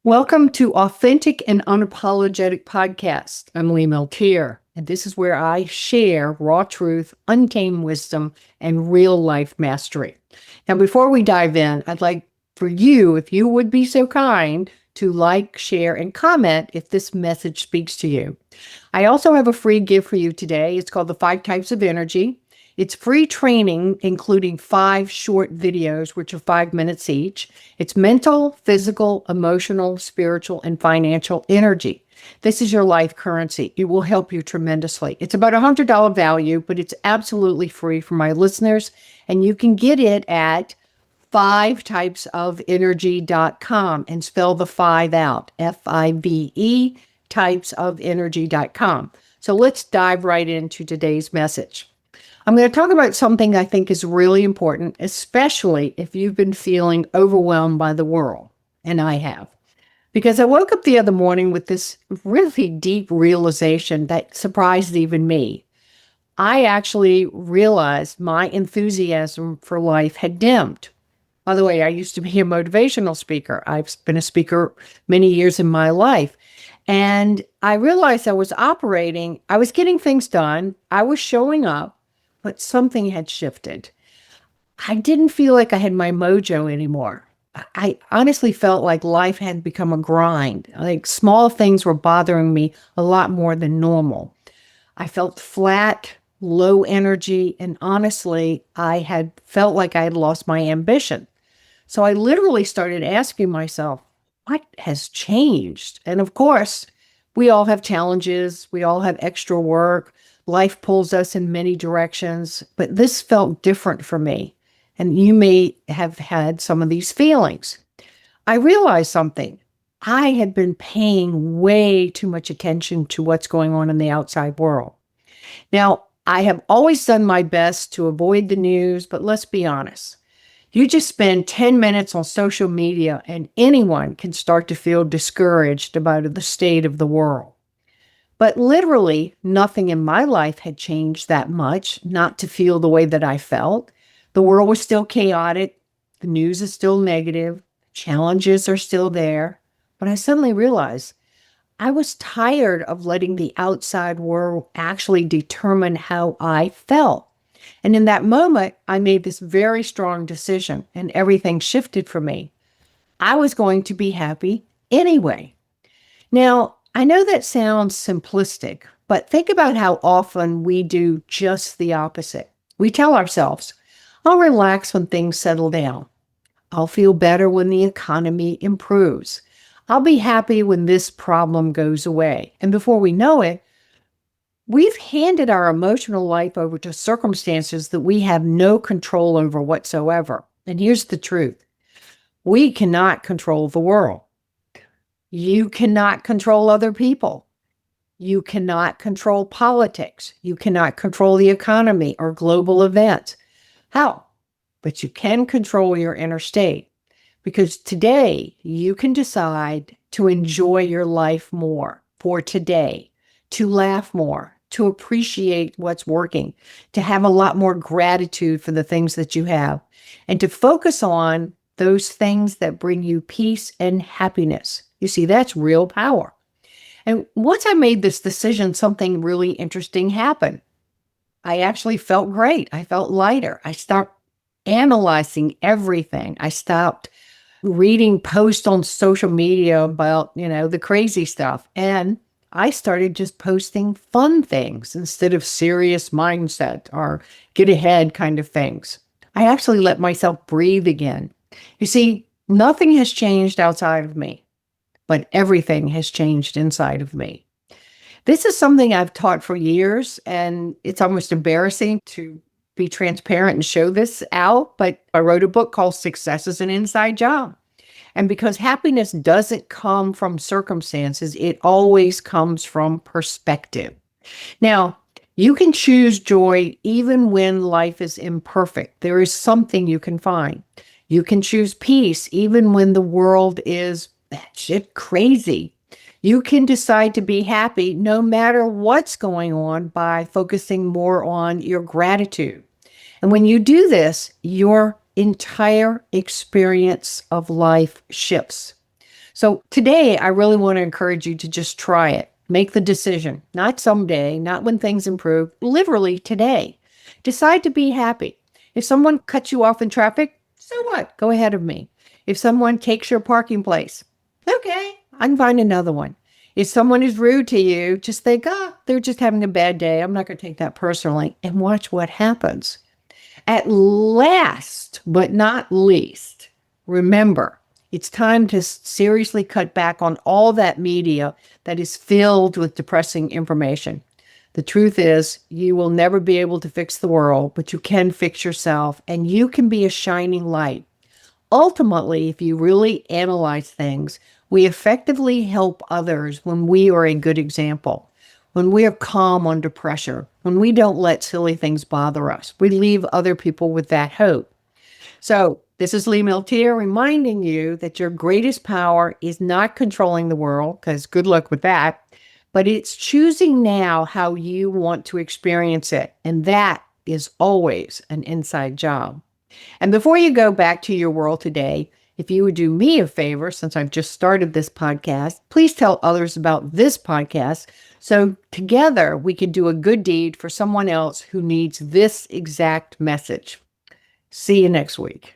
Welcome to Authentic and Unapologetic Podcast. I'm Milteer, and this is where I share raw truth, untamed wisdom, and real life mastery. Now, before we dive in, I'd like for you, if you would be so kind, to like, share, and comment if this message speaks to you. I also have a free gift for you today. It's called the 5 Types of Energy. It's free training, including 5 short videos, which are 5 minutes each. It's mental, physical, emotional, spiritual, and financial energy. This is your life currency. It will help you tremendously. It's about $100 value, but it's absolutely free for my listeners. And you can get it at 5typesofenergy.com and spell the 5 out, F-I-V-E, typesofenergy.com. So let's dive right into today's message. I'm going to talk about something I think is really important, especially if you've been feeling overwhelmed by the world, and I have. Because I woke up the other morning with this really deep realization that surprised even me. I actually realized my enthusiasm for life had dimmed. By the way, I used to be a motivational speaker. I've been a speaker many years in my life. And I realized I was getting things done, I was showing up, but something had shifted. I didn't feel like I had my mojo anymore. I honestly felt like life had become a grind. Like small things were bothering me a lot more than normal. I felt flat, low energy, and honestly, I had felt like I had lost my ambition. So I literally started asking myself, what has changed? And of course, we all have challenges. We all have extra work. Life pulls us in many directions, but this felt different for me. And you may have had some of these feelings. I realized something. I had been paying way too much attention to what's going on in the outside world. Now, I have always done my best to avoid the news, but let's be honest. You just spend 10 minutes on social media and anyone can start to feel discouraged about the state of the world. But literally, nothing in my life had changed that much, not to feel the way that I felt. The world was still chaotic. The news is still negative. Challenges are still there. But I suddenly realized I was tired of letting the outside world actually determine how I felt. And in that moment, I made this very strong decision and everything shifted for me. I was going to be happy anyway. Now, I know that sounds simplistic, but think about how often we do just the opposite. We tell ourselves, I'll relax when things settle down. I'll feel better when the economy improves. I'll be happy when this problem goes away. And before we know it, we've handed our emotional life over to circumstances that we have no control over whatsoever. And here's the truth. We cannot control the world. You cannot control other people. You cannot control politics. You cannot control the economy or global events. How? But you can control your inner state. Because today you can decide to enjoy your life more for today, to laugh more, to appreciate what's working, to have a lot more gratitude for the things that you have, and to focus on those things that bring you peace and happiness. You see, that's real power. And once I made this decision, something really interesting happened. I actually felt great. I felt lighter. I stopped analyzing everything. I stopped reading posts on social media about, the crazy stuff. And I started just posting fun things instead of serious mindset or get ahead kind of things. I actually let myself breathe again. You see, nothing has changed outside of me, but everything has changed inside of me. This is something I've taught for years, and it's almost embarrassing to be transparent and show this out, but I wrote a book called Success is an Inside Job. And because happiness doesn't come from circumstances, it always comes from perspective. Now, you can choose joy even when life is imperfect. There is something you can find. You can choose peace even when the world is shit crazy. You can decide to be happy no matter what's going on by focusing more on your gratitude. And when you do this, your entire experience of life shifts. So today, I really want to encourage you to just try it. Make the decision, not someday, not when things improve, literally today. Decide to be happy. If someone cuts you off in traffic, so what? Go ahead of me. If someone takes your parking place, okay, I can find another one. If someone is rude to you, just think, they're just having a bad day. I'm not going to take that personally, and watch what happens. At last, but not least, remember, it's time to seriously cut back on all that media that is filled with depressing information. The truth is, you will never be able to fix the world, but you can fix yourself, and you can be a shining light. Ultimately, if you really analyze things, we effectively help others when we are a good example, when we are calm under pressure, when we don't let silly things bother us. We leave other people with that hope. So, this is Lee Milteer reminding you that your greatest power is not controlling the world, because good luck with that, but it's choosing now how you want to experience it. And that is always an inside job. And before you go back to your world today, if you would do me a favor, since I've just started this podcast, please tell others about this podcast so together we can do a good deed for someone else who needs this exact message. See you next week.